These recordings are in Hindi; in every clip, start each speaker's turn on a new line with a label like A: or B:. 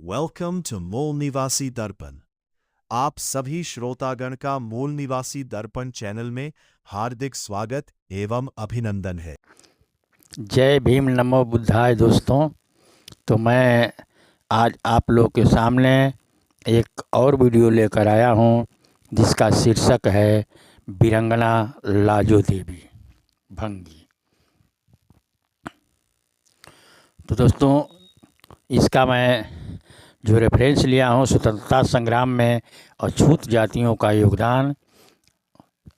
A: वेलकम टू मूल निवासी दर्पण। आप सभी श्रोतागण का मूल निवासी दर्पण चैनल में हार्दिक स्वागत एवं अभिनंदन है।
B: जय भीम नमो बुद्धाय दोस्तों। तो मैं आज आप लोग के सामने एक और वीडियो लेकर आया हूं जिसका शीर्षक है वीरंगना लाजो देवी भंगी। तो दोस्तों, इसका मैं जो रेफरेंस लिया हूं, स्वतंत्रता संग्राम में अछूत जातियों का योगदान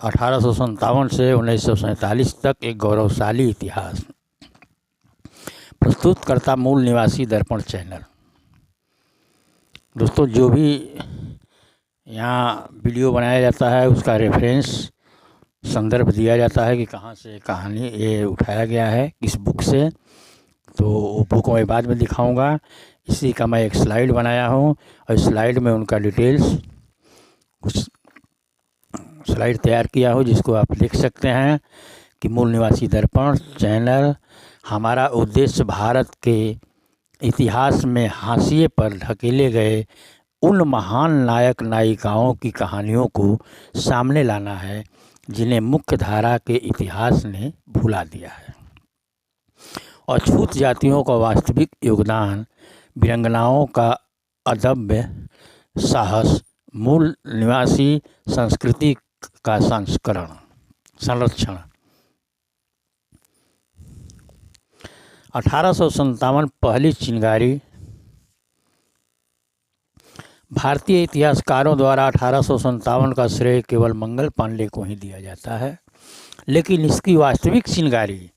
B: 1857 से 1947 तक एक गौरवशाली इतिहास, प्रस्तुत करता मूल निवासी दर्पण चैनल। दोस्तों, जो भी यहाँ वीडियो बनाया जाता है उसका रेफरेंस संदर्भ दिया जाता है कि कहाँ से कहानी ये उठाया गया है, किस बुक से। तो वो बुक मैं बाद में दिखाऊंगा। इसी का मैं एक स्लाइड बनाया हूँ और स्लाइड में उनका डिटेल्स कुछ स्लाइड तैयार किया हूँ जिसको आप देख सकते हैं कि मूल निवासी दर्पण चैनल, हमारा उद्देश्य भारत के इतिहास में हाशिए पर ढकेले गए उन महान नायक नायिकाओं की कहानियों को सामने लाना है जिन्हें मुख्य धारा के इतिहास ने भुला दिया है। अछूत जातियों का वास्तविक योगदान, वीरंगनाओं का अदम्य साहस, मूल निवासी संस्कृति का संरक्षण। 1857 पहली चिंगारी। भारतीय इतिहासकारों द्वारा 1857 का श्रेय केवल मंगल पांडे को ही दिया जाता है, लेकिन इसकी वास्तविक चिंगारी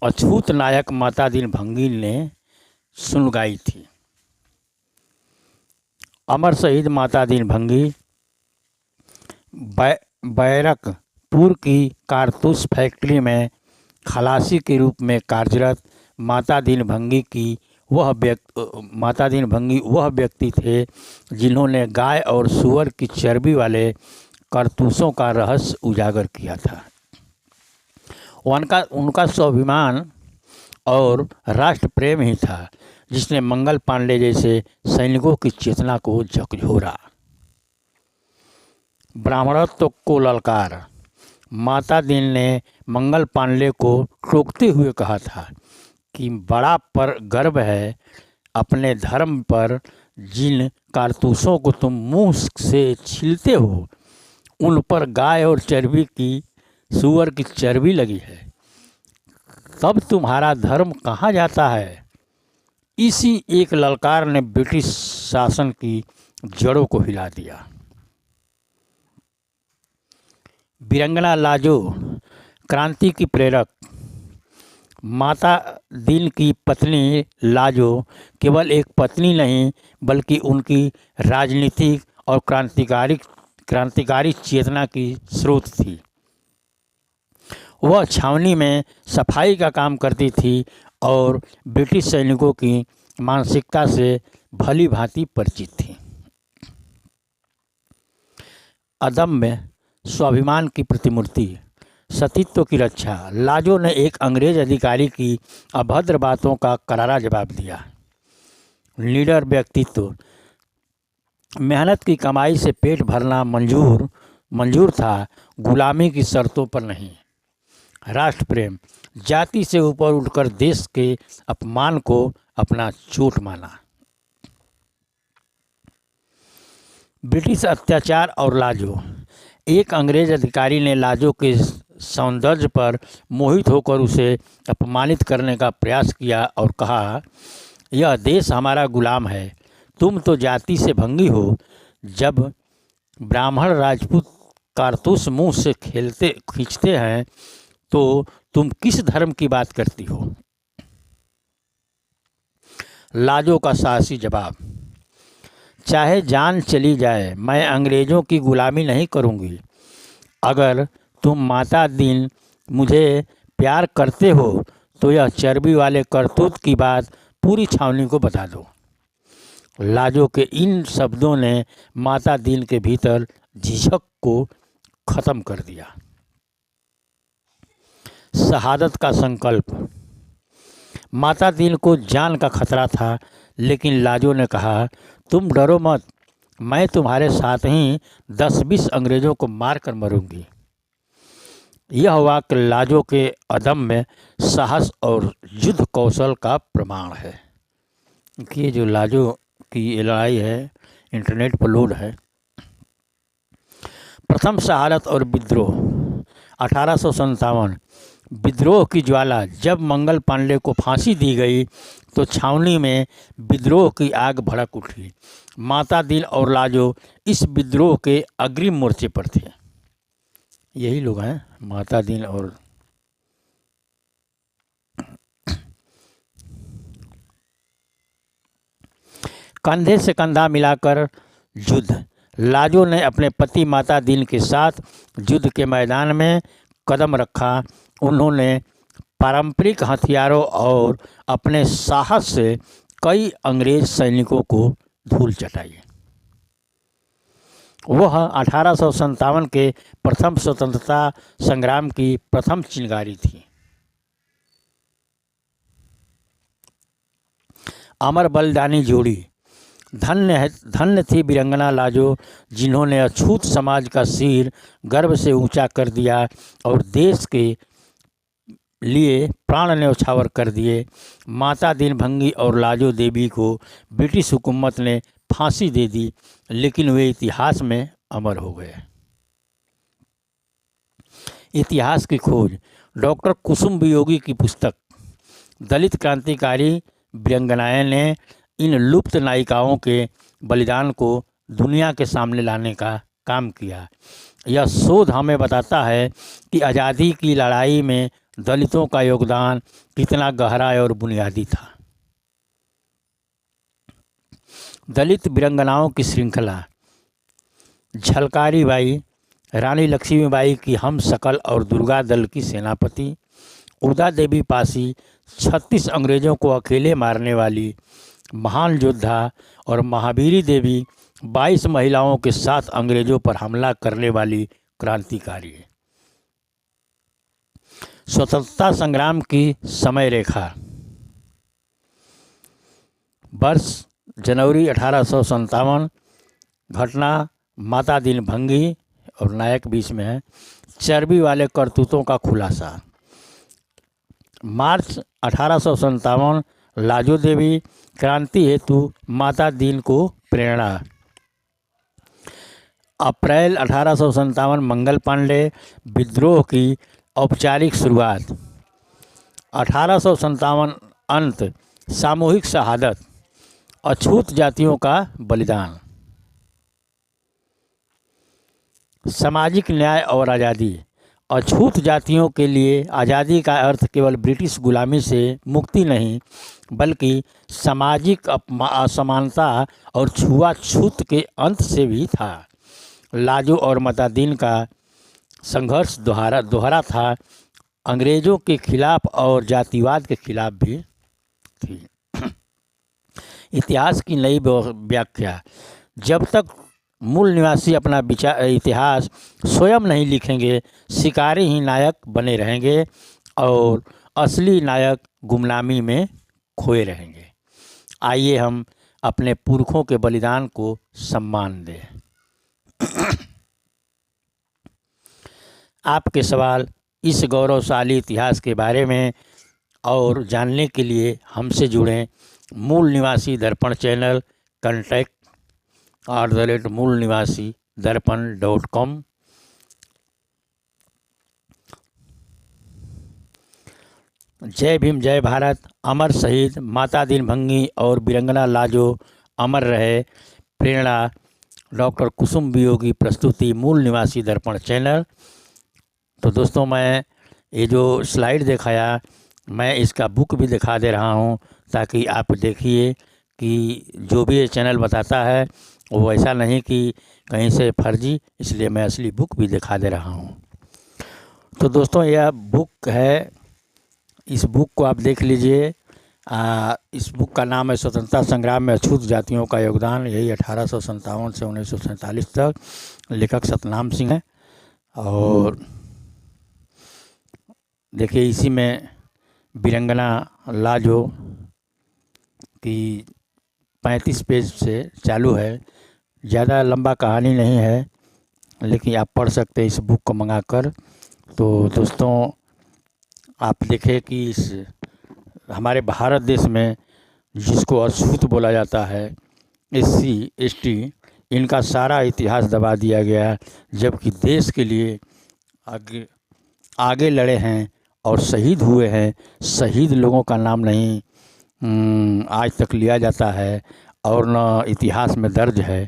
B: अछूत नायक माता दीन भंगी ने सुलगाई थी। अमर शहीद माता दीन भंगी बैरकपुर की कारतूस फैक्ट्री में खलासी के रूप में कार्यरत माता दीन भंगी वह व्यक्ति थे जिन्होंने गाय और सूअर की चर्बी वाले कारतूसों का रहस्य उजागर किया था। उनका स्वाभिमान और राष्ट्र प्रेम ही था जिसने मंगल पांडे जैसे सैनिकों की चेतना को झकझोरा। ब्राह्मणत्व को ललकार। माता दीन ने मंगल पांडे को टोकते हुए कहा था कि बड़ा पर गर्व है अपने धर्म पर। जिन कारतूसों को तुम मुंह से छीलते हो उन पर गाय और सूअर की चर्बी लगी है, तब तुम्हारा धर्म कहाँ जाता है। इसी एक ललकार ने ब्रिटिश शासन की जड़ों को हिला दिया। वीरंगना लाजो क्रांति की प्रेरक। माता दीन की पत्नी लाजो केवल एक पत्नी नहीं बल्कि उनकी राजनीतिक और क्रांतिकारी चेतना की स्रोत थी। वह छावनी में सफाई का काम करती थी और ब्रिटिश सैनिकों की मानसिकता से भली भांति परिचित थी। अदम्य स्वाभिमान की प्रतिमूर्ति, सतीत्व की रक्षा। लाजो ने एक अंग्रेज अधिकारी की अभद्र बातों का करारा जवाब दिया। लीडर व्यक्तित्व, मेहनत की कमाई से पेट भरना मंजूर था, गुलामी की शर्तों पर नहीं। राष्ट्र प्रेम, जाति से ऊपर उठकर देश के अपमान को अपना चोट माना। ब्रिटिश अत्याचार और लाजो। एक अंग्रेज अधिकारी ने लाजो के सौंदर्य पर मोहित होकर उसे अपमानित करने का प्रयास किया और कहा, यह देश हमारा गुलाम है, तुम तो जाति से भंगी हो। जब ब्राह्मण राजपूत कारतूस मुंह से खींचते हैं तो तुम किस धर्म की बात करती हो। लाजो का साहसी जवाब, चाहे जान चली जाए मैं अंग्रेज़ों की गुलामी नहीं करूंगी। अगर तुम माता दीन मुझे प्यार करते हो तो यह चर्बी वाले करतूत की बात पूरी छावनी को बता दो। लाजो के इन शब्दों ने माता दीन के भीतर झिझक को खत्म कर दिया। शहादत का संकल्प। माता दीन को जान का खतरा था, लेकिन लाजो ने कहा, तुम डरो मत, मैं तुम्हारे साथ ही 10-20 अंग्रेज़ों को मार कर मरूंगी। यह वाक्य लाजो के अदम्य साहस और युद्ध कौशल का प्रमाण है। कि जो लाजो की ये लड़ाई है, इंटरनेट पर लोड है। प्रथम शहादत और विद्रोह 1857। विद्रोह की ज्वाला। जब मंगल पांडे को फांसी दी गई तो छावनी में विद्रोह की आग भड़क उठी। माता दीन और लाजो इस विद्रोह के अग्रिम मोर्चे पर थे। यही लोग हैं, माता दीन और कंधे से कंधा मिलाकर युद्ध। लाजो ने अपने पति माता दीन के साथ युद्ध के मैदान में कदम रखा। उन्होंने पारंपरिक हथियारों और अपने साहस से कई अंग्रेज सैनिकों को धूल चटाई। वह 1857 के प्रथम स्वतंत्रता संग्राम की प्रथम चिंगारी थी। अमर बलिदानी जोड़ी। धन्य थी वीरंगना लाजो, जिन्होंने अछूत समाज का सिर गर्व से ऊंचा कर दिया और देश के लिए प्राण न्यौछावर कर दिए। माता दीन भंगी और लाजो देवी को ब्रिटिश हुकूमत ने फांसी दे दी, लेकिन वे इतिहास में अमर हो गए। इतिहास की खोज। डॉक्टर कुसुम वियोगी की पुस्तक। दलित क्रांतिकारी वीरंगनाएं ने इन लुप्त नायिकाओं के बलिदान को दुनिया के सामने लाने का काम किया। यह शोध हमें बताता है कि आज़ादी की लड़ाई में दलितों का योगदान कितना गहरा और बुनियादी था। दलित वीरंगनाओं की श्रृंखला। झलकारी बाई, रानी लक्ष्मीबाई की हम शकल और दुर्गा दल की सेनापति। उदा देवी पासी, 36 अंग्रेज़ों को अकेले मारने वाली महान योद्धा। और महावीरी देवी, 22 महिलाओं के साथ अंग्रेज़ों पर हमला करने वाली क्रांतिकारी। स्वतंत्रता संग्राम की समय रेखा। वर्ष जनवरी 1857। घटना माता दीन भंगी और नायक बीच में है। चर्बी वाले करतूतों का खुलासा। मार्च 1857। लाजो देवी, क्रांति हेतु माता दीन को प्रेरणा। अप्रैल 1857। मंगल पांडे, विद्रोह की औपचारिक शुरुआत। 1857 अंत, सामूहिक शहादत, अछूत जातियों का बलिदान। सामाजिक न्याय और आज़ादी। अछूत जातियों के लिए आज़ादी का अर्थ केवल ब्रिटिश गुलामी से मुक्ति नहीं, बल्कि सामाजिक असमानता और छुआछूत के अंत से भी था। लाजो और माता दीन का संघर्ष दोहरा था, अंग्रेज़ों के खिलाफ और जातिवाद के खिलाफ भी थी। इतिहास की नई व्याख्या। जब तक मूल निवासी अपना इतिहास स्वयं नहीं लिखेंगे, शिकारी ही नायक बने रहेंगे और असली नायक गुमनामी में खोए रहेंगे। आइए हम अपने पुरखों के बलिदान को सम्मान दें। आपके सवाल इस गौरवशाली इतिहास के बारे में और जानने के लिए हमसे जुड़ें। मूल निवासी दर्पण चैनल, contact@moolnivasidarpan.com। जय भीम, जय भारत। अमर शहीद माता दीन भंगी और वीरंगना लाजो अमर रहे। प्रेरणा डॉक्टर कुसुम वियोगी। प्रस्तुति मूल निवासी दर्पण चैनल। तो दोस्तों, मैं ये जो स्लाइड दिखाया, मैं इसका बुक भी दिखा दे रहा हूँ, ताकि आप देखिए कि जो भी ये चैनल बताता है वो ऐसा नहीं कि कहीं से फर्जी, इसलिए मैं असली बुक भी दिखा दे रहा हूँ। तो दोस्तों, यह बुक है, इस बुक को आप देख लीजिए। इस बुक का नाम है स्वतंत्रता संग्राम में अछूत जातियों का योगदान। यही 1857 से 1947 तक। लेखक सतनाम सिंह है। और देखिए, इसी में वीरंगना लाजो की 35 पेज से चालू है। ज़्यादा लंबा कहानी नहीं है, लेकिन आप पढ़ सकते हैं इस बुक को मंगाकर। तो दोस्तों, आप देखें कि इस हमारे भारत देश में जिसको अछूत बोला जाता है, SC ST, इनका सारा इतिहास दबा दिया गया है, जबकि देश के लिए आगे आगे लड़े हैं और शहीद हुए हैं। शहीद लोगों का नाम नहीं आज तक लिया जाता है और न इतिहास में दर्ज है।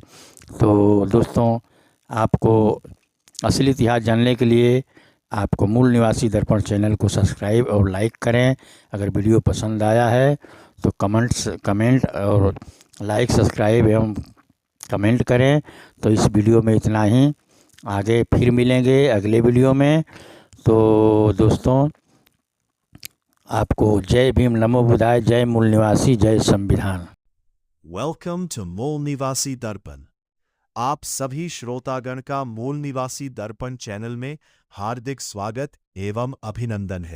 B: तो दोस्तों, आपको असली इतिहास जानने के लिए आपको मूल निवासी दर्पण चैनल को सब्सक्राइब और लाइक करें। अगर वीडियो पसंद आया है तो कमेंट और लाइक, सब्सक्राइब एवं कमेंट करें। तो इस वीडियो में इतना ही, आगे फिर मिलेंगे अगले वीडियो में। तो दोस्तों, आपको जय भीम, नमो बुद्धाय, जय मूल निवासी, जय संविधान।
A: वेलकम टू मूल निवासी दर्पण। आप सभी श्रोतागण का मूल निवासी दर्पण चैनल में हार्दिक स्वागत एवं अभिनंदन है।